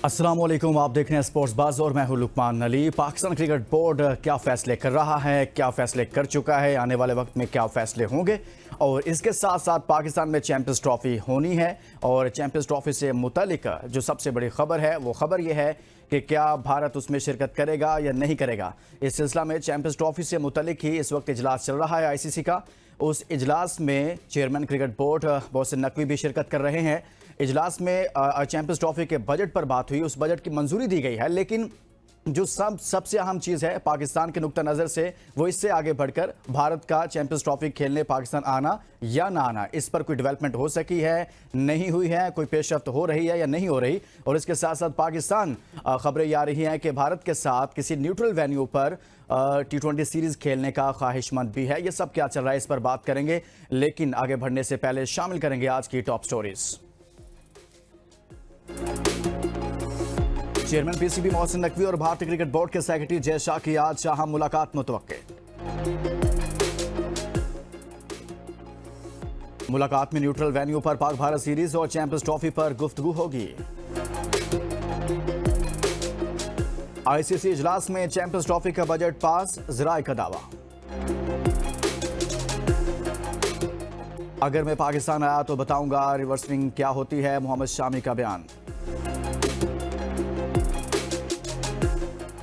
अस्सलाम वालेकुम, आप देख रहे हैं स्पोर्ट्स बाज़ और मैं हूं लुकमान अली। पाकिस्तान क्रिकेट बोर्ड क्या फ़ैसले कर रहा है, क्या फ़ैसले कर चुका है, आने वाले वक्त में क्या फ़ैसले होंगे, और इसके साथ साथ पाकिस्तान में चैंपियंस ट्रॉफ़ी होनी है। और चैंपियंस ट्रॉफ़ी से मुतालिक जो सबसे बड़ी खबर है वो खबर ये है कि क्या भारत उसमें शिरकत करेगा या नहीं करेगा। इस सिलसिला में चैंपियंस ट्रॉफ़ी से मुतालिक ही इस वक्त इजलास चल रहा है ICC का। उस इजलास में chairman cricket board Mohsin Naqvi भी शिरकत कर रहे हैं। इजलास में चैंपियंस ट्रॉफी के बजट पर बात हुई, उस बजट की मंजूरी दी गई है, लेकिन जो सबसे अहम चीज़ है पाकिस्तान के नुक्ता नज़र से वो इससे आगे बढ़कर भारत का चैंपियंस ट्रॉफी खेलने पाकिस्तान आना या ना आना, इस पर कोई डेवलपमेंट हो सकी है, नहीं हुई है, कोई पेशरफ्त हो रही है या नहीं हो रही। और इसके साथ साथ पाकिस्तान खबरें ये आ रही हैं कि भारत के साथ किसी न्यूट्रल वेन्यू पर T20 सीरीज़ खेलने का ख्वाहिशमंद भी है। ये सब क्या चल रहा है इस पर बात करेंगे, लेकिन आगे बढ़ने से पहले शामिल करेंगे आज की top stories. Chairman PCB Mohsin Naqvi और भारतीय क्रिकेट बोर्ड के सेक्रेटरी जय शाह की आज अहम मुलाकात मुतवक्के। मुलाकात में न्यूट्रल वेन्यू पर पाक भारत सीरीज और चैंपियंस ट्रॉफी पर गुफ्तगू होगी। ICC इजलास में चैंपियंस ट्रॉफी का बजट पास, ज़राए का दावा। अगर मैं पाकिस्तान आया तो बताऊंगा रिवर्स स्विंग क्या होती है, मोहम्मद शामी का बयान।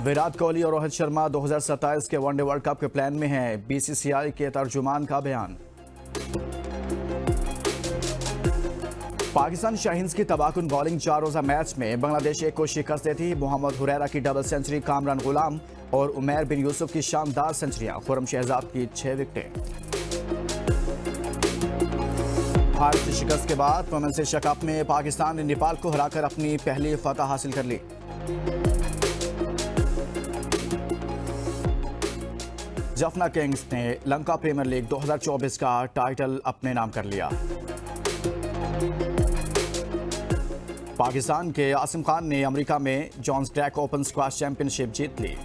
विराट कोहली और रोहित शर्मा 2027 के वनडे वर्ल्ड कप के प्लान में हैं, BCCI के तर्जुमान का बयान। पाकिस्तान शाहीन्स की तबाहकुन बॉलिंग 4 रोजा मैच में बांग्लादेश को शिकस्त देती। मोहम्मद हुरैरा की डबल सेंचुरी, कामरान गुलाम और उमैर बिन यूसुफ की शानदार सेंचुरियां, खुर्रम शहजाद की 6 विकेटें। भारत की शिकस्त के बाद वुमेन्स एशिया कप में पाकिस्तान ने नेपाल को हराकर अपनी पहली फतह हासिल कर ली। जफना किंग्स ने लंका प्रीमियर लीग 2024 का टाइटल अपने नाम कर लिया। पाकिस्तान के आसिम खान ने अमेरिका में जॉन्स ड्रैक ओपन स्क्वैश चैंपियनशिप जीत ली।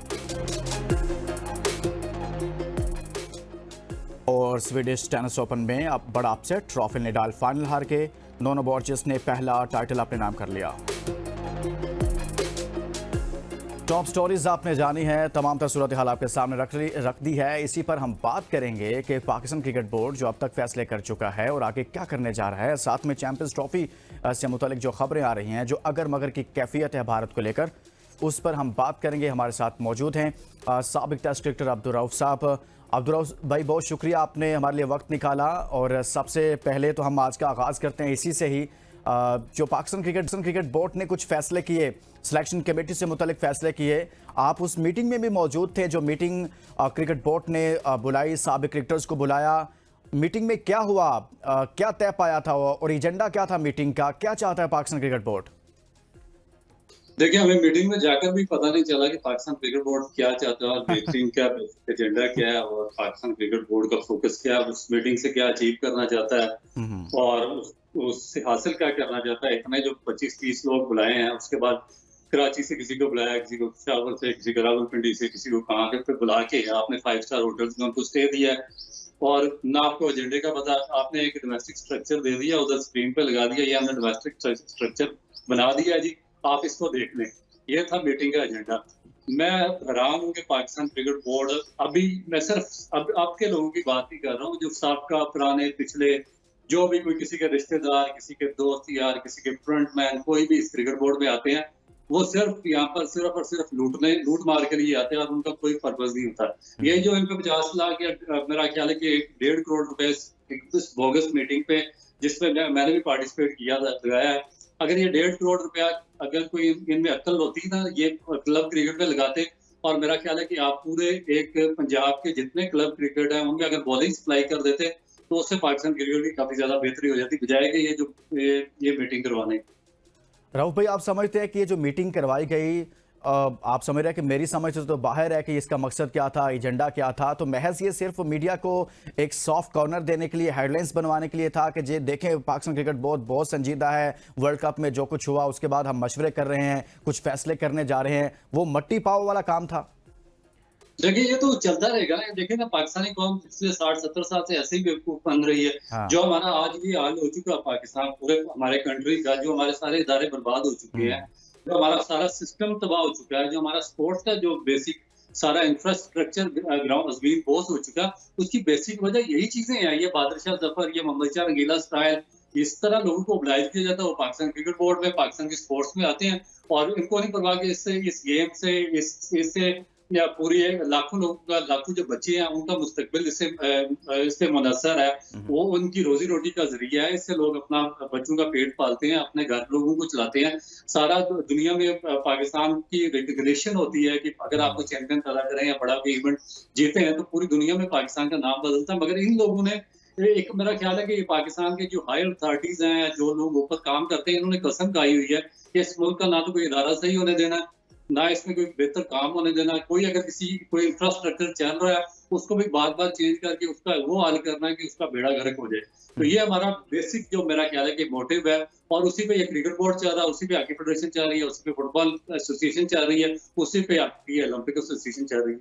और स्वीडिश टेनिस ओपन में अब बड़ा अपसेट, राफेल नडाल फाइनल हार के, नोनो बॉर्जिस ने पहला टाइटल अपने नाम कर लिया। टॉप स्टोरीज आपने जानी है, तमाम तर सूरत हाल आपके सामने रख दी है। इसी पर हम बात करेंगे कि पाकिस्तान क्रिकेट बोर्ड जो अब तक फैसले कर चुका है और आगे क्या करने जा रहा है। साथ में चैंपियंस ट्रॉफी से मुतालिक जो खबरें आ रही हैं, जो अगर मगर की कैफियत है भारत को लेकर, उस पर हम बात करेंगे। हमारे साथ मौजूद हैं साबिक टेस्ट क्रिकेटर अब्दुल रऊफ साहब। अब्दुल रऊफ भाई, बहुत शुक्रिया आपने हमारे लिए वक्त निकाला। और सबसे पहले तो हम आज का आगाज़ करते हैं इसी से ही, जो पाकिस्तान क्रिकेट बोर्ड ने कुछ फैसले किए, सिलेक्शन कमेटी से मुतालिक फैसले किए। आप उस मीटिंग में भी मौजूद थे, जो मीटिंग क्रिकेट बोर्ड ने बुलाई, साबिक क्रिकेटर्स को बुलाया। मीटिंग में क्या हुआ, क्या तय पाया था और एजेंडा क्या था मीटिंग का, क्या चाहता है पाकिस्तान क्रिकेट बोर्ड? देखिए, हमें मीटिंग में जाकर भी पता नहीं चला कि पाकिस्तान क्रिकेट बोर्ड क्या चाहता है और मीटिंग का एजेंडा क्या है और पाकिस्तान क्रिकेट बोर्ड का फोकस क्या है, उस मीटिंग से क्या अचीव करना चाहता है और उससे हासिल क्या करना चाहता है। इतने जो 25-30 लोग बुलाए हैं, उसके बाद कराची से किसी को बुलाया, किसी को पेशावर से, किसी को रावलपिंडी से, किसी को कहाँ के, फिर बुला के आपने 5 स्टार होटल्स में उनको स्टे दिया है और ना आपको एजेंडे का पता। आपने एक डोमेस्टिक स्ट्रक्चर दे दिया, उधर स्क्रीन पे लगा दिया, ये हमने डोमेस्टिक स्ट्रक्चर बना दिया जी, आप इसको देख लें। ये था मीटिंग का एजेंडा। मैं हैरान हूँ कि पाकिस्तान क्रिकेट बोर्ड अभी, मैं सिर्फ अब आपके लोगों की बात ही कर रहा हूँ, जो साबका पुराने पिछले जो भी कोई किसी के रिश्तेदार, किसी के दोस्त यार, किसी के फ्रंटमैन, कोई भी इस क्रिकेट बोर्ड में आते हैं, वो सिर्फ यहाँ पर सिर्फ और सिर्फ लूट मार के लिए आते हैं और उनका कोई पर्पस नहीं होता। ये जो इनको 50 लाख या मेरा ख्याल है कि 1.5 करोड़ रुपए इस बोगस मीटिंग पे, जिसमें मैंने भी पार्टिसिपेट किया था, लगाया है। अगर ये 1.5 करोड़ रुपया अगर कोई इनमें अक्ल होती ना, ये क्लब क्रिकेट में लगाते, और मेरा ख्याल है कि आप पूरे एक पंजाब के जितने क्लब क्रिकेट है उनमें अगर बॉलिंग सप्लाई कर देते तो उससे पाकिस्तान क्रिकेट की काफी ज्यादा बेहतरी हो जाती, बजाय कि ये मीटिंग करवाने। राउफ भाई, आप समझते हैं कि ये जो मीटिंग करवाई गई, आप समझ रहे हैं कि मेरी समझ से तो बाहर है कि इसका मकसद क्या था, एजेंडा क्या था, तो महज ये सिर्फ मीडिया को एक सॉफ्ट कॉर्नर देने के लिए, हेडलाइंस बनवाने के लिए था कि जे देखें पाकिस्तान क्रिकेट बोर्ड बहुत संजीदा है, वर्ल्ड कप में जो कुछ हुआ उसके बाद हम मशवरे कर रहे हैं, कुछ फैसले करने जा रहे हैं, वो मट्टी पाव वाला काम था? देखिए, ये तो चलता रहेगा। देखिए ना, पाकिस्तानी कौम पिछले 60-70 साल से ऐसे ही बेवकूफ बन रही है। हाँ। जो हमारा आज भी हाल हो चुका है पाकिस्तान, पूरे हमारे कंट्री का, जो हमारे सारे इदारे बर्बाद हो चुके हैं, जो हमारा सारा सिस्टम तबाह हो चुका है, जो हमारा स्पोर्ट्स का जो बेसिक सारा इंफ्रास्ट्रक्चर ग्राउंड अजमीन बोस हो चुका, उसकी बेसिक वजह यही चीजें हैं। ये बादशाह जफर, ये मोहम्मद शाह रंगीला स्टाइल, इस तरह लोगों को ऑब्लाइज किया जाता है। वो पाकिस्तान क्रिकेट बोर्ड में पाकिस्तान के स्पोर्ट्स में आते हैं और इनको नहीं परवाह कि इससे, इस गेम से, इससे या पूरी लाखों लोगों का, लाखों जो बच्चे हैं उनका मुस्तकबिल इससे मुनस्सर है। वो उनकी रोजी रोटी का जरिया है। इससे लोग अपना बच्चों का पेट पालते हैं, अपने घर लोगों को चलाते हैं। सारा दुनिया में पाकिस्तान की रिकग्निशन होती है कि अगर आपको चैंपियन पैदा करें या बड़ा कोई इवेंट जीते हैं तो पूरी दुनिया में पाकिस्तान का नाम बदलता है। मगर इन लोगों ने, एक मेरा ख्याल है कि ये पाकिस्तान के जो हायर अथॉरिटीज हैं, जो लोग ऊपर काम करते हैं, इन्होंने कसम खाई हुई है कि इस मुल्क का ना तो कोई इदारा सही होने देना, ना इसमें कोई बेहतर काम होने देना। कोई अगर कोई इंफ्रास्ट्रक्चर चल रहा है उसको भी बार बार चेंज करके उसका वो हाल करना है कि उसका बेड़ा गर्क हो जाए। तो ये हमारा बेसिक जो मेरा ख्याल है कि मोटिव है। और उसी पे ये क्रिकेट बोर्ड चल रहा है, उसी पे हॉकी फेडरेशन चल रही है, उसी पे फुटबॉल एसोसिएशन चल रही है, उसी पे ये ओलंपिक एसोसिएशन चल रही है।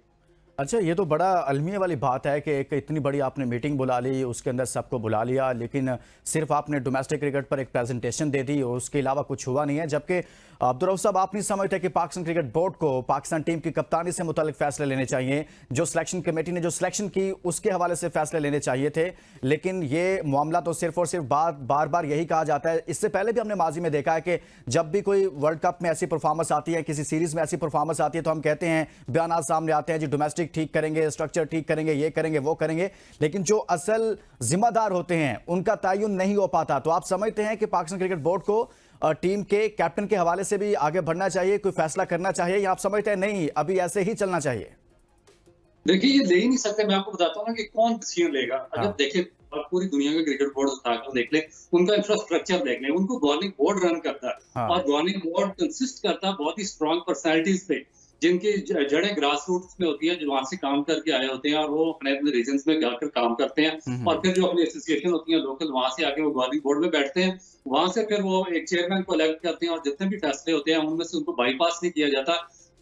अच्छा, ये तो बड़ा अलमिया वाली बात है कि एक इतनी बड़ी आपने मीटिंग बुला ली, उसके अंदर सबको बुला लिया, लेकिन सिर्फ आपने डोमेस्टिक क्रिकेट पर एक प्रेजेंटेशन दे दी और उसके अलावा कुछ हुआ नहीं है। जबकि अब्दुल साहब, आप नहीं समझते कि पाकिस्तान क्रिकेट बोर्ड को पाकिस्तान टीम की कप्तानी से मुतालिक फैसले लेने चाहिए? जो सिलेक्शन कमेटी ने जो सिलेक्शन की उसके हवाले से फैसले लेने चाहिए थे, लेकिन ये मामला तो सिर्फ और सिर्फ बार बार यही कहा जाता है। इससे पहले भी हमने माजी में देखा है कि जब भी कोई वर्ल्ड कप में ऐसी परफॉर्मेंस आती है, किसी सीरीज में ऐसी परफॉर्मेंस आती है, तो हम कहते हैं, बयान सामने आते हैं, जी डोमेस्टिक ठीक करेंगे, स्ट्रक्चर ठीक करेंगे, ये करेंगे, वो करेंगे, लेकिन जो असल जिम्मेदार होते हैं उनका तयन नहीं हो पाता। तो आप समझते हैं कि पाकिस्तान क्रिकेट बोर्ड को टीम के कैप्टन के हवाले से भी आगे बढ़ना चाहिए, कोई फैसला करना चाहिए, या आप समझते हैं नहीं, अभी ऐसे ही चलना चाहिए? देखिए, ये ले ही नहीं सकते। मैं आपको बताता हूँ ना कि कौन डिसीजन लेगा। अगर देखिए, आप पूरी दुनिया के क्रिकेट बोर्ड उठाकर देख ले, उनका इंफ्रास्ट्रक्चर देख ले, उनको गवर्निंग बोर्ड रन करता है और गवर्निंग बोर्ड कंसिस्ट करता है बहुत ही स्ट्रॉन्ग पर्सनैलिटीज पे, जिनकी जड़ें ग्रास रूट्स में होती है, जो वहां से काम करके आए होते हैं और वो अपने अपने रीजन में जाकर काम करते हैं। और फिर जो अपनी एसोसिएशन होती है लोकल, वहां से आके वो गवर्निंग बोर्ड में बैठते हैं। वहां से फिर वो एक चेयरमैन को इलेक्ट करते हैं और जितने भी फैसले होते हैं उनमें से उनको बाईपास नहीं किया जाता,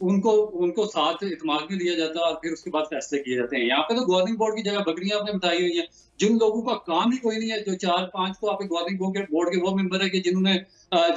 उनको साथ इत्मीनान में लिया जाता है और फिर उसके बाद फैसले किए जाते हैं। यहाँ पे तो गवर्निंग बोर्ड की जगह बकरियां आपने बताई हुई है। जिन लोगों का काम ही कोई नहीं है, जो 4-5 तो आपके गवर्निंग बोर्ड के वो मेंबर है कि जिन्होंने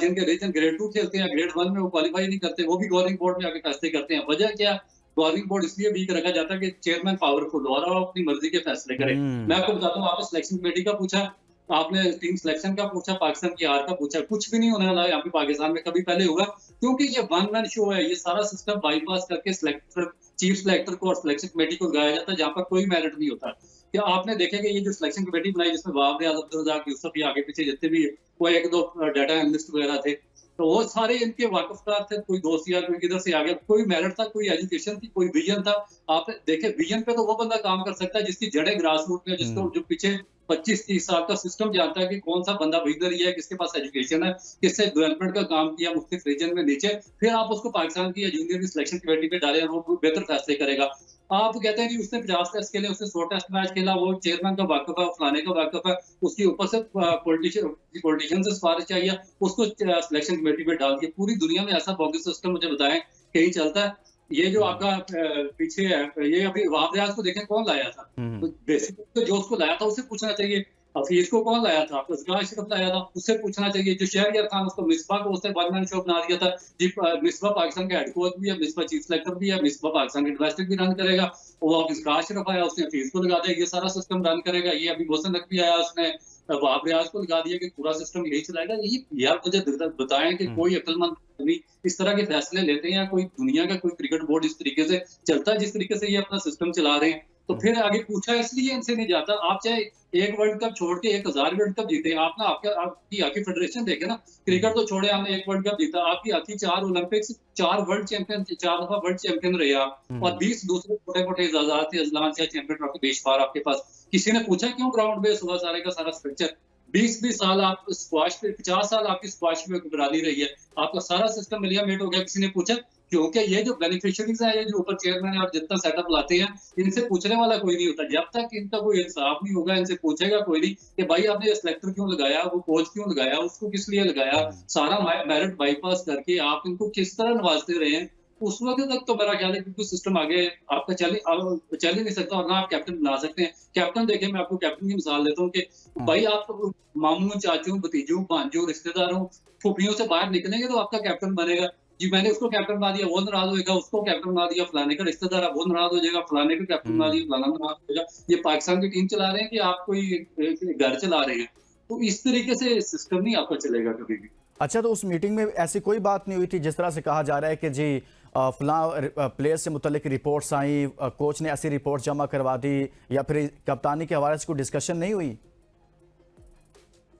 जिनके रीजन ग्रेड 2 खेलते हैं, ग्रेड 1 में वो क्वालिफाई नहीं करते, वो भी गवर्निंग बोर्ड में आके फैसले करते हैं। वजह क्या? गवर्निंग बोर्ड इसलिए वीक रखा जाता है कि चेयरमैन पावरफुल हो रहा है, अपनी मर्जी के फैसले करे। मैं आपको बताता हूँ, आपने सिलेक्शन कमेटी का पूछा, आपने टीम सिलेक्शन का पूछा, पाकिस्तान की हार का पूछा, कुछ भी नहीं होने वाला है यहाँ पे पाकिस्तान में, कभी पहले होगा, क्योंकि ये वन मैन शो है। ये सारा सिस्टम बाईपास करके चीफ सिलेक्टर को और सिलेक्शन कमेटी को लगाया जाता है, जहाँ पर कोई मेरिट नहीं होता। क्या आपने देखे कि ये जो सिलेक्शन कमेटी बनाई, जिसमें बाबर आजम, अब्दुल रज़ाक, यूसुफ, आगे पीछे जितने भी वो 1-2 डाटा एनालिस्ट वगैरह थे, तो वो सारे इनके वाकफदार थे। कोई दोस्त यार कोई किधर से आ गया, कोई मेरिट था, कोई एजुकेशन थी, कोई विजन था। आपने देखे, विजन पे तो वो बंदा काम कर सकता है जिसकी जड़ें ग्रास रूट में, जिसको जो पीछे 25-30 साल का सिस्टम जानता है कि कौन सा बंदा विजनरी है, किसके पास एजुकेशन है, किससे डेवलपमेंट का काम किया मुख्तलिफ रीजन में नीचे। फिर आप उसको पाकिस्तान की या जूनियर की सिलेक्शन कमेटी पे डालें और वो बेहतर फैसले करेगा। आप कहते हैं कि उसने 50 टेस्ट खेले, उसने 100 टेस्ट मैच खेला, वो चेयरमैन का वाकफ है, फलाने का वाकफ है, उसके ऊपर से पॉलिटिशियन से सिफारिश चाहिए, उसको सिलेक्शन कमेटी पे डाल के। पूरी दुनिया में ऐसा बोगस सिस्टम मुझे बताएं कहीं चलता है? ये जो आपका पीछे है, ये अभी वहाब रियाज को देखें कौन लाया था, तो बेसिक जो उसको लाया था उससे पूछना चाहिए। हफीज को कौन लाया था? असगर अशरफ लाया था, उससे पूछना चाहिए। जो शहरयार खान, उसको मिसबा को उसने वन मैन शो बना दिया था जी। मिसबा पाकिस्तान का हेड कोच भी है, मिसबा चीफ सिलेक्टर भी है, मिसबा पाकिस्तान के डोमेस्टिक भी रन करेगा। वो असगर अशरफ आया, उसने हफीज को लगा दिया, ये सारा सिस्टम रन करेगा। ये अभी मोहसिन नकवी आया, उसने वहाब रियाज को लगा दिया कि पूरा सिस्टम यही चलाएगा। ये यार मुझे बताएं कि कोई अक्लमंद आदमी इस तरह के फैसले लेते हैं, या कोई दुनिया का कोई क्रिकेट बोर्ड इस तरीके से चलता है जिस तरीके से ये अपना सिस्टम चला रहे हैं? तो फिर आगे पूछा इसलिए इनसे नहीं जाता। आप चाहे एक वर्ल्ड कप छोड़ के 1000 वर्ल्ड कप जीते, आप ना आपकी हॉकी फेडरेशन देखे ना, क्रिकेट तो छोड़े, हमने एक वर्ल्ड कप जीता, आपकी हॉकी 4 ओलंपिक्स, 4 वर्ल्ड चैंपियन, 4 दफा वर्ल्ड चैंपियन रहे आप, और 20 दूसरे छोटे मोटे एजाजात थे, अजलान से चैंपियन ट्रॉफी बेशुमार आपके पास। किसी ने पूछा क्यों ग्राउंड बेस हुआ सारे का सारा स्ट्रक्चर? 20-20 साल आप स्क्वाश पे, 50 साल आपकी स्क्वाश में हुक्मरानी रही है, आपका सारा सिस्टम मिलिया मेट हो गया। किसी ने पूछा? क्योंकि ये जो बेनिफिशियरीज हैं, ये जो ऊपर चेयरमैन है और जितना सेटअप लाते हैं, इनसे पूछने वाला कोई नहीं होता। जब तक इनका कोई इंसाफ नहीं होगा, इनसे पूछेगा कोई नहीं कि भाई आपने सिलेक्टर क्यों लगाया, वो कोच क्यों लगाया, उसको किस लिए लगाया, सारा मेरिट बाईपास करके आप इनको किस तरह नवाजते रहे हैं, उस वक्त तक तो मेरा ख्याल है कि कुछ सिस्टम आगे आपका चल ही नहीं सकता, और ना आप कैप्टन बना सकते हैं। कैप्टन देखें, मैं आपको कैप्टन की मिसाल देता हूँ कि भाई आप तो मामू, चाचू, भतीजों, भांजों, रिश्तेदारों, फूफियों से बाहर निकलेंगे तो आपका कैप्टन बनेगा। जी मैंने उसको कैप्टन बना दिया, वो नाराज होएगा, उसको कैप्टन बना दिया, फलाने का रिश्तेदार है वो नाराज हो जाएगा, फलाने को कैप्टन बना दिया, फलाना नाराज हो जाएगा। ये पाकिस्तान की टीम चला रहे हैं कि आप कोई एक घर चला रहे हैं? तो इस तरीके से सिस्टम नहीं आपका चलेगा कभी भी। अच्छा, तो उस मीटिंग में ऐसी कोई बात नहीं हुई थी जिस तरह से कहा जा रहा है कि जी फलां प्लेयर से मुतल्लिक रिपोर्ट्स आई, कोच ने ऐसी रिपोर्ट जमा करवा दी, या फिर कप्तानी के हवाले से कोई डिस्कशन नहीं हुई?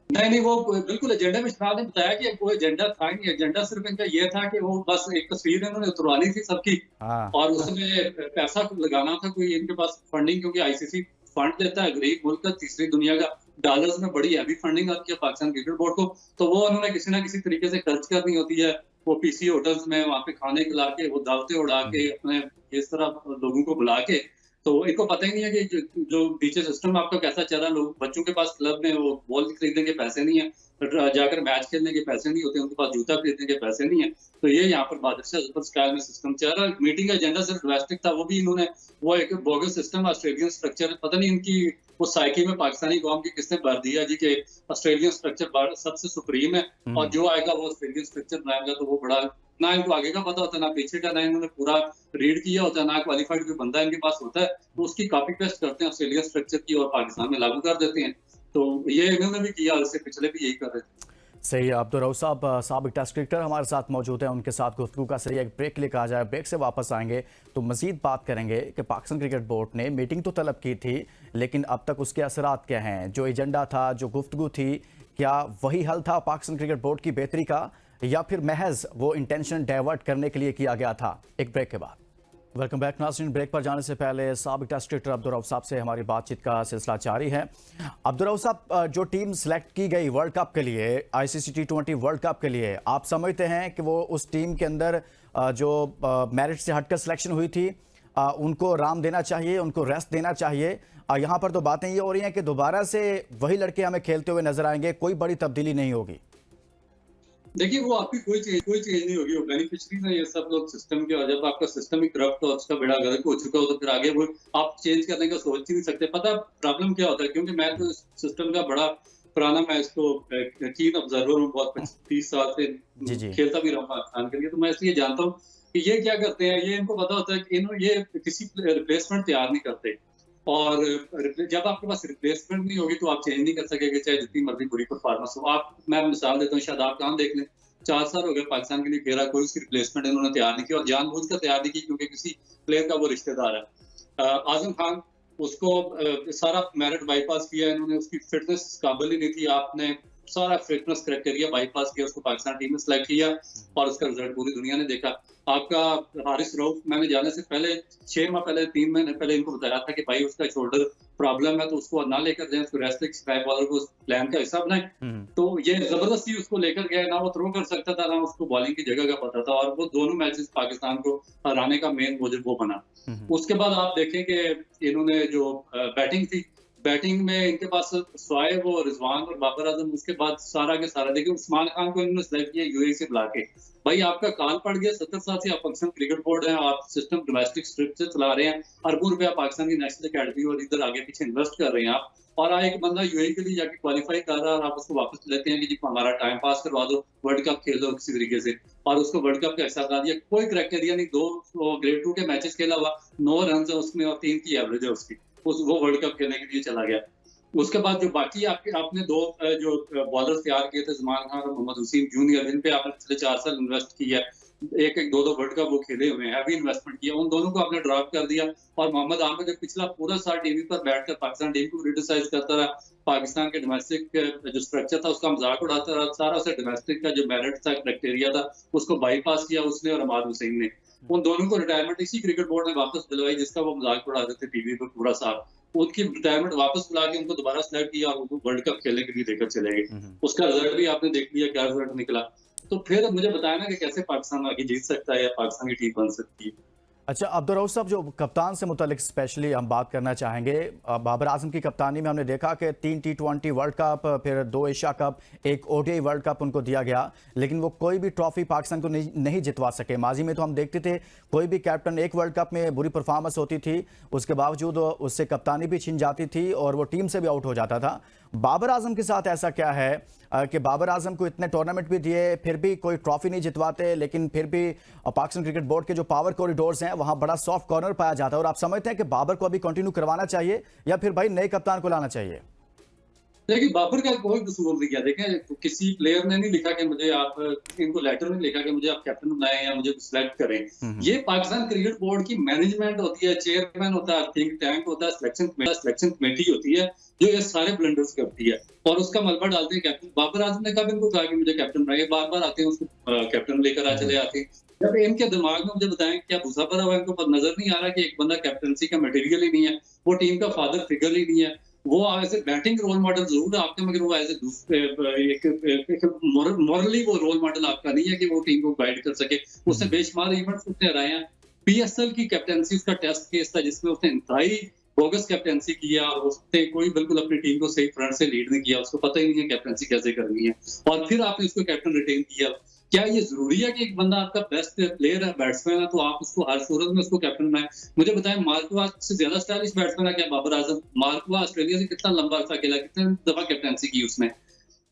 नहीं, नहीं, वो बिल्कुल एजेंडा में शनाब ने बताया कि कोई एजेंडा था ही नहीं, एजेंडा सिर्फ इनका ये था कि वो बस एक तस्वीर इन्होंने उतरवानी थी सबकी हाँ। और उसमें पैसा लगाना था, कोई इनके पास फंडिंग, क्योंकि आईसीसी फंड देता है, गरीब मुल्क का, तीसरी दुनिया का, डॉलर्स में बड़ी हैवी फंडिंग आती है पाकिस्तान क्रिकेट बोर्ड को, तो वो उन्होंने किसी ना किसी तरीके से खर्च करनी होती है। वो पीसी होटल्स में वहाँ पे खाने खिला के, वो दावतें उड़ा के, अपने इस तरह लोगों को बुला के, तो इनको पता ही नहीं है कि जो टीचर सिस्टम आपका कैसा चल रहा है। लोग बच्चों के पास क्लब में वो बॉल खरीदने के पैसे नहीं है, जाकर मैच खेलने के पैसे नहीं होते, उनके पास जूता खरीदने के पैसे नहीं है। तो ये यहाँ पर बादशाह जफर स्टाइल में सिस्टम चल रहा है। मीटिंग का एजेंडा सिर्फ डोमेस्टिक था, वो भी इन्होंने वो एक बोगस सिस्टम, ऑस्ट्रेलियन स्ट्रक्चर, पता नहीं इनकी वो साइकी में पाकिस्तानी कौम की किसने भर दिया जी कि ऑस्ट्रेलियन स्ट्रक्चर सबसे सुप्रीम है और जो आएगा वो ऑस्ट्रेलियन स्ट्रक्चर बनाएगा। तो वो बड़ा, ना इनको आगे का पता होता, ना पीछे का, ना इन्होंने पूरा रीड किया होता, ना क्वालिफाइड कोई बंदा इनके पास होता है, तो उसकी कॉपी पेस्ट करते हैं ऑस्ट्रेलियन स्ट्रक्चर की और पाकिस्तान में लागू कर देते हैं। तो ये इन्होंने भी किया और इससे पिछले भी यही कर रहे थे। सही है। अब्दुल रऊफ साहब साबिक टेस्ट क्रिकेटर हमारे साथ मौजूद हैं, उनके साथ गुफ्तगू का सरिया एक ब्रेक लेकर आ जाए, ब्रेक से वापस आएंगे तो मजीद बात करेंगे कि पाकिस्तान क्रिकेट बोर्ड ने मीटिंग तो तलब की थी, लेकिन अब तक उसके असरात क्या हैं, जो एजेंडा था, जो गुफ्तगू थी, क्या वही हल था पाकिस्तान क्रिकेट बोर्ड की बेहतरी का, या फिर महज वो इंटेंशन डाइवर्ट करने के लिए किया गया था? एक ब्रेक के बाद वेलकम बैक नाज़रीन। ब्रेक पर जाने से पहले साबिक टेस्ट क्रिकेटर अब्दुल रऊफ साहब से हमारी बातचीत का सिलसिला जारी है। अब्दुल रऊफ साहब, जो टीम सेलेक्ट की गई वर्ल्ड कप के लिए, आईसीसी T20 वर्ल्ड कप के लिए, आप समझते हैं कि वो उस टीम के अंदर जो मेरिट से हटकर सिलेक्शन हुई थी, उनको आराम देना चाहिए, उनको रेस्ट देना चाहिए? यहाँ पर तो बातें ये हो रही हैं कि दोबारा से वही लड़के हमें खेलते हुए नजर आएंगे, कोई बड़ी तब्दीली नहीं होगी। देखिए वो आपकी कोई चीज नहीं होगी, वो बेनिफिशरीज है ये सब लोग सिस्टम के, और जब आपका सिस्टम ही करप्ट हो, उसका बेड़ा गर्क हो चुका हो, तो फिर आगे वो आप चेंज करने का सोच ही नहीं सकते। पता प्रॉब्लम क्या होता है, क्योंकि मैं तो सिस्टम का बड़ा पुराना, मैं इसको कीन ऑब्जर्वर हूँ, बहुत 30 साल से खेलता भी रहा पाकिस्तान के लिए, तो मैं इसलिए जानता हूँ कि ये क्या करते हैं। ये इनको पता होता है कि ये किसी रिप्लेसमेंट तैयार नहीं करते, और जब आपके पास रिप्लेसमेंट नहीं होगी तो आप चेंज नहीं कर सकेंगे, चाहे जितनी मर्जी बुरी परफॉर्मेंस हो। मैं मिसाल देता हूँ, शादाब खान देख लें, 4 साल हो गए पाकिस्तान के लिए खेला, कोई उसकी रिप्लेसमेंट इन्होंने तैयार नहीं किया, और जानबूझ कर तैयार नहीं की क्योंकि किसी प्लेयर का वो रिश्तेदार है। आजम खान, उसको सारा मेरिट बाईपास किया इन्होंने, उसकी फिटनेस काबिल ही नहीं थी, आपने सारा फिटनेस क्राइटेरिया बाईपास किया, उसको पाकिस्तान टीम में सिलेक्ट किया और उसका रिजल्ट पूरी दुनिया ने देखा। आपका हारिस रऊफ, मैंने जाने से पहले 6 माह पहले, 3 महीने पहले इनको बताया था कि भाई उसका शोल्डर प्रॉब्लम है, तो उसको ना लेकर जाए, उसको रेस्ट स्ट्राइक बॉलर को प्लान का हिस्सा बनाए। तो ये जबरदस्ती उसको लेकर गए, ना वो थ्रो कर सकता था, ना उसको बॉलिंग की जगह का पता था, और वो दोनों मैचेस पाकिस्तान को हराने का मेन वो बना। उसके बाद आप देखें कि इन्होंने जो बैटिंग में इनके पास शोएब और रिजवान और बाबर आजम, उसके बाद सारा के सारा, देखिए उस्मान खान को इन्होंने सिलेक्ट किया यूएई से बुला के। भाई आपका काल पड़ गया, 70 साल से आप पाकिस्तान क्रिकेट बोर्ड है, आप सिस्टम डोमेस्टिक स्ट्रिप से चला रहे हैं, अरबों रुपया पाकिस्तान की नेशनल अकेडमी और इधर आगे पीछे इन्वेस्ट कर रहे हैं आप, और एक बंदा यूएई के लिए जाके क्वालिफाई कर रहा है और आप उसको वापस लेते हैं कि जी हमारा टाइम पास करवा दो, वर्ल्ड कप खेल दो किसी तरीके से, और उसको वर्ल्ड कप का हिस्सा बना दिया। कोई क्राइटेरिया नहीं, 2 ग्रेड 2 के मैचेस खेला हुआ, 9 रन है उसमें और 3 की एवरेज है उसकी, वो वर्ल्ड कप खेलने के लिए चला गया। उसके बाद जो बाकी आपने 2 जो बॉलर्स तैयार किए थे, ज़मान खान और मोहम्मद वसीम जूनियर, जिन पे आपने पिछले 4 साल इन्वेस्ट किया, एक 2 वर्ल्ड कप वो खेले हुए हैं, हैवी इन्वेस्टमेंट किया, उन दोनों को आपने ड्रॉप कर दिया। और मोहम्मद आमिर जो पिछला पूरा साल टीवी पर बैठकर पाकिस्तान टीम को क्रिटिसाइज करता रहा, पाकिस्तान के डोमेस्टिक जो स्ट्रक्चर था उसका मजाक उड़ाता रहा, सारा से डोमेस्टिक का जो मेरिट था, क्राइटेरिया था, उसको बाईपास किया उसने और अहमद हुसैन ने। उन दोनों को रिटायरमेंट इसी क्रिकेट बोर्ड ने वापस दिलवाई, जिसका वो मजाक उड़ाते थे टीवी पर पूरा साल। उनकी रिटायरमेंट वापस बुला के उनको दोबारा सिलेक्ट किया और उनको वर्ल्ड कप खेलने के लिए लेकर चले गए। उसका रिजल्ट भी आपने देख लिया, क्या रिजल्ट निकला। तो फिर मुझे बताया ना कि कैसे पाकिस्तान आगे जीत सकता है या पाकिस्तान की टीम बन सकती है। अच्छा अब्दुल रऊफ साहब, जो कप्तान से मुतालिक स्पेशली हम बात करना चाहेंगे। बाबर आजम की कप्तानी में हमने देखा कि 3 T20 वर्ल्ड कप, फिर 2 एशिया कप, एक ODI वर्ल्ड कप उनको दिया गया, लेकिन वो कोई भी ट्रॉफी पाकिस्तान को नहीं जितवा सके। माजी में तो हम देखते थे कोई भी कैप्टन एक वर्ल्ड कप में बुरी परफॉर्मेंस होती थी, उसके बावजूद उससे कप्तानी भी छिन जाती थी और वो टीम से भी आउट हो जाता था। बाबर आजम के साथ ऐसा क्या है कि बाबर आजम को इतने टूर्नामेंट भी दिए, फिर भी कोई ट्रॉफी नहीं जितवाते, लेकिन फिर भी पाकिस्तान क्रिकेट बोर्ड के जो पावर कॉरिडोर्स हैं वहां बड़ा सॉफ्ट कॉर्नर पाया जाता है। और आप समझते हैं कि बाबर को अभी कंटिन्यू करवाना चाहिए या फिर भाई नए कप्तान को लाना चाहिए? देखिए, बाबर का कोई कसूर नहीं किया। देखें, किसी प्लेयर ने नहीं लिखा कि मुझे आप, इनको लेटर नहीं लिखा कि मुझे आप कैप्टन बनाएं या मुझे सिलेक्ट करें। ये पाकिस्तान क्रिकेट बोर्ड की मैनेजमेंट होती है, चेयरमैन होता है, थिंक टैंक होता है, सिलेक्शन कमेटी होती है जो ये सारे ब्लंडर्स करती है और उसका मलबा डालते हैं कैप्टन। बाबर आजम ने कब इनको कहा कि मुझे कैप्टन बनाइए? बार बार आते हैं उसको कैप्टन लेकर चले आते हैं। जब इनके दिमाग में मुझे बताएं क्या भूसा भरा हुआ, इनको नजर नहीं आ रहा कि एक बंदा कैप्टनसी का मटेरियल ही नहीं है, वो टीम का फादर फिगर ही नहीं है, वो as a batting role model जरूर है आपके, मगर वो एज ए मॉरली वो रोल मॉडल आपका नहीं है कि वो टीम को गाइड कर सके। उसने बेशुमार इवेंट्स उसने हराए हैं। पीएसएल की कैप्टनसी उसका टेस्ट केस था जिसमें उसने इंतहाई बोगस कैप्टनसी किया और उसने कोई बिल्कुल अपनी टीम को सही फ्रंट से लीड नहीं किया, उसको पता ही नहीं है कैप्टनसी कैसे करनी है, और फिर आपने उसको कैप्टन रिटेन किया। क्या ये जरूरी है कि एक बंदा आपका बेस्ट प्लेयर है, बैट्समैन है, तो आप उसको हर सूरत में उसको कैप्टन बनाए? मुझे बताएं, मार्कवा से ज्यादा स्टाइलिश बैट्समैन है क्या बाबर आजम? मार्कवा ऑस्ट्रेलिया से कितना लंबा अर्सा खेला, कितने दफा कैप्टनसी की उसने,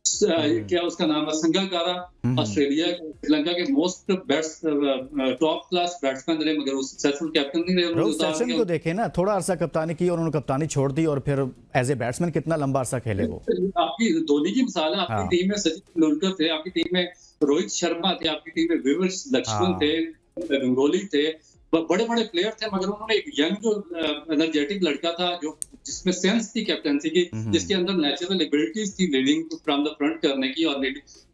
क्या उसका नाम है, संगाकारा, ऑस्ट्रेलिया श्रीलंका के मोस्ट टॉप क्लास बैट्समैन रहे, मगर वो सक्सेसफुल कैप्टन नहीं रहे। रोहित सेशन को देखे ना, थोड़ा अरसा कप्तानी की और उन्होंने कप्तानी छोड़ दी और फिर एज ए बैट्समैन कितना लंबा अरसा खेले वो। आपकी धोनी की मिसाल है, आपकी टीम में सचिन तेंदुलकर थे, आपकी टीम में रोहित शर्मा थे, आपकी टीम में विविश लक्ष्मण थे, गंगोली थे, बड़े बड़े प्लेयर थे, मगर उन्होंने एक यंग जो एनर्जेटिक लड़का था जो जिसमें सेंस थी कैप्टनसी की, जिसके अंदर नेचुरल एबिलिटीज थी लीडिंग फ्रॉम द फ्रंट करने की और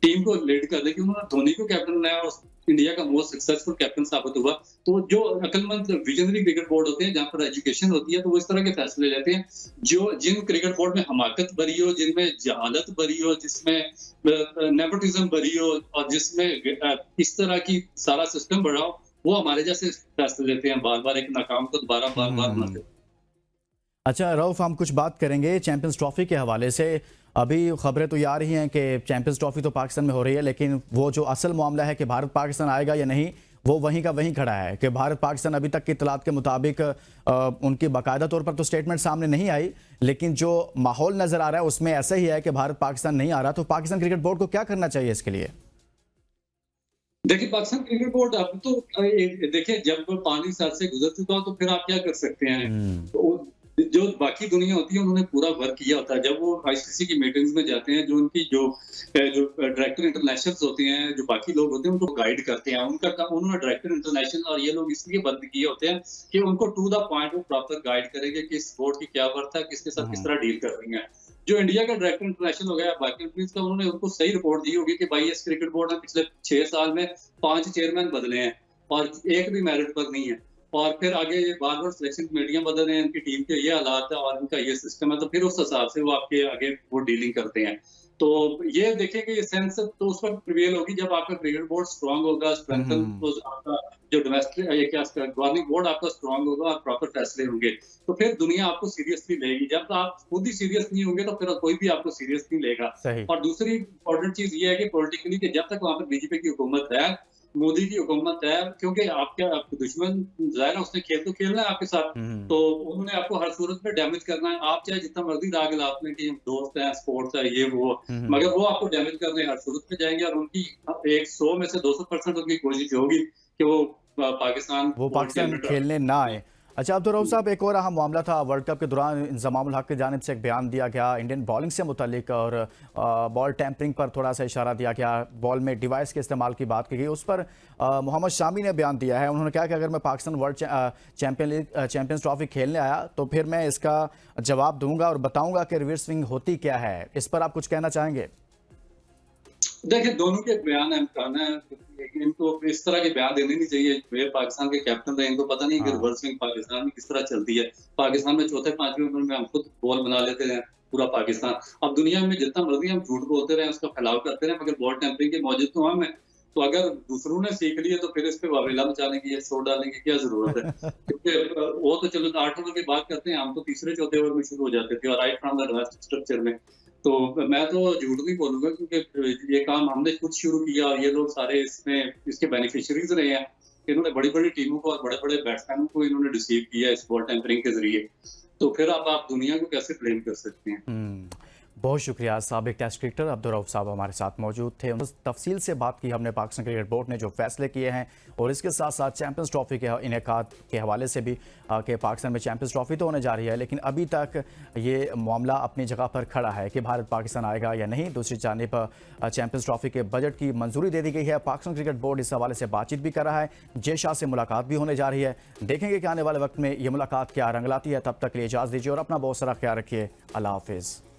टीम को लीड करने की, उन्होंने धोनी को कैप्टन बनाया और इंडिया का मोस्ट सक्सेसफुल कैप्टन साबित हुआ। तो जो अक्लमंद विजनरी क्रिकेट बोर्ड होते हैं जहाँ पर एजुकेशन होती है, तो वो इस तरह के फैसले लेते हैं। जो जिन क्रिकेट बोर्ड में हमाकत भरी हो, जिनमें जहालत भरी हो, जिसमें नेपोटिज्म भरी हो और जिसमें इस तरह की सारा सिस्टम बढ़ा हो, वो हमारे जैसे फैसले लेते हैं, बार बार एक नाकाम को दोबारा बार बार बनाते हैं। अच्छा रऊफ, हम कुछ बात करेंगे चैंपियंस ट्रॉफी के हवाले से। अभी खबरें तो ये आ रही हैं कि चैंपियंस ट्रॉफी तो पाकिस्तान में हो रही है, लेकिन वो जो असल मामला है कि भारत पाकिस्तान आएगा या नहीं, वो वहीं का वहीं खड़ा है कि भारत पाकिस्तान अभी तक की इत्तलात के मुताबिक उनकी बाकायदा तौर पर तो स्टेटमेंट सामने नहीं आई, लेकिन जो माहौल नजर आ रहा है उसमें ऐसा ही है कि भारत पाकिस्तान नहीं आ रहा। तो पाकिस्तान क्रिकेट बोर्ड को क्या करना चाहिए इसके लिए? देखिए, पाकिस्तान क्रिकेट बोर्ड अब तो देखिए, जब पानी सर से गुजर चुका हो तो फिर आप क्या कर सकते हैं? तो जो बाकी दुनिया होती है उन्होंने पूरा वर्क किया होता है। जब वो आईसीसी की मीटिंग्स में जाते हैं, जो उनकी जो डायरेक्टर इंटरनेशनल होते हैं, जो बाकी लोग होते हैं उनको गाइड करते हैं, उनका काम उन्होंने डायरेक्टर इंटरनेशनल और ये लोग इसलिए बंद किए होते हैं कि उनको टू द पॉइंट वो प्रॉपर गाइड करेंगे कि इस बोर्ड की क्या वर्थ है, किसके साथ किस तरह डील कर रही है। जो इंडिया का डायरेक्टर इंटरनेशनल हो गया, बाकी कंट्रीज का, उन्होंने उनको सही रिपोर्ट दी होगी कि भाई इस क्रिकेट बोर्ड ने पिछले 6 साल में 5 चेयरमैन बदले हैं और एक भी मेरिट पर नहीं है, और फिर आगे ये बार बार सिलेक्शन कमेटियां बदल रहे हैं, इनकी टीम के ये हालात है और इनका ये सिस्टम है, तो फिर उस हिसाब से वो आपके आगे वो डीलिंग करते हैं। तो ये देखेंगे, ये सेंस तो उस वक्त प्रिवेल होगी जब आपका क्रिकेट बोर्ड स्ट्रांग होगा, स्ट्रेंथन, तो आपका जो डोमेस्टिक क्या गवर्निंग बोर्ड आपका स्ट्रांग होगा और प्रॉपर फैसले होंगे, तो फिर दुनिया आपको सीरियसली लेगी। जब आप खुद ही सीरियस नहीं होंगे तो फिर कोई भी आपको सीरियस नहीं लेगा। और दूसरी इंपॉर्टेंट चीज ये है कि पॉलिटिकली कि जब तक वहां पर बीजेपी की हुकूमत है, मोदी की हुकूमत है, क्योंकि आपका दुश्मन जाहिर है उसने खेल तो खेलना है आपके साथ, तो उन्होंने आपको हर सूरत में डैमेज करना है। आप चाहे जितना मर्जी राग लाप लें कि दोस्त हैं, स्पोर्ट्स है, ये वो, मगर वो आपको डैमेज करने हर सूरत में जाएंगे और उनकी 100 में से 200% उनकी कोशिश होगी कि वो पाकिस्तान खेलने ना आए। अच्छा अब तो रऊफ साहब, एक और अहम मामला था वर्ल्ड कप के दौरान, इंजमामुल हक की जानिब से एक बयान दिया गया इंडियन बॉलिंग से मुतालिक और बॉल टैंपरिंग पर थोड़ा सा इशारा दिया गया, बॉल में डिवाइस के इस्तेमाल की बात की गई। उस पर मोहम्मद शामी ने बयान दिया है, उन्होंने कहा कि अगर मैं पाकिस्तान वर्ल्ड चैंपियंस ट्रॉफी खेलने आया तो फिर मैं इसका जवाब दूंगा और बताऊंगा कि रिवर्स स्विंग होती क्या है। इस पर आप कुछ कहना चाहेंगे? देखिए, दोनों के बयान है, इनको इस तरह के बयान देने नहीं चाहिए। वे पाकिस्तान के कैप्टन रहे, इनको पता नहीं कि रिवर्स स्विंग पाकिस्तान में किस तरह चलती है। पाकिस्तान में चौथे 5वें ओवर में हम खुद बॉल बना लेते हैं पूरा पाकिस्तान। अब दुनिया में जितना मर्जी हम झूठ बोलते रहे, उसका फैलाव करते रहे, मगर बॉल टेम्परिंग के मौजूद तो हम है। तो अगर दूसरों ने सीख लिया तो फिर इस पे वावेला मचाने की या शोर डालने की क्या जरूरत है? क्योंकि वो तो चलो 8 ओवर की बात करते हैं, हम तो तीसरे चौथे ओवर में शुरू हो जाते थे और right from the domestic structure में। तो मैं तो झूठ नहीं बोलूंगा क्योंकि ये काम हमने खुद शुरू किया और ये लोग सारे इसके बेनिफिशियरीज रहे हैं। इन्होंने बड़ी बड़ी टीमों को और बड़े बड़े बैट्समैनों को इन्होंने डिसीव किया इस बॉल टेम्परिंग के जरिए। तो फिर आप दुनिया को कैसे ब्लेम कर सकते हैं? बहुत शुक्रिया। साबिक टेस्ट क्रिकेटर अब्दुर्रऊफ साहब हमारे साथ मौजूद थे। उस तफसील से बात की हमने पाकिस्तान क्रिकेट बोर्ड ने जो फैसले किए हैं और इसके साथ साथ चैंपियंस ट्रॉफी के इनेकाद के हवाले से भी कि पाकिस्तान में चैंपियंस ट्रॉफी तो होने जा रही है, लेकिन अभी तक ये मामला अपनी जगह पर खड़ा है कि भारत पाकिस्तान आएगा या नहीं। दूसरी जानिब चैंपियंस ट्रॉफी के बजट की मंजूरी दे दी गई है। पाकिस्तान क्रिकेट बोर्ड इस हवाले से बातचीत भी कर रहा है। जय शाह से मुलाकात भी होने जा रही है। देखेंगे कि आने वाले वक्त में ये मुलाकात क्या रंग लाती है। तब तक के लिए इजाज़त दीजिए और अपना बहुत सारा ख्याल रखिए। अल्लाह हाफिज़।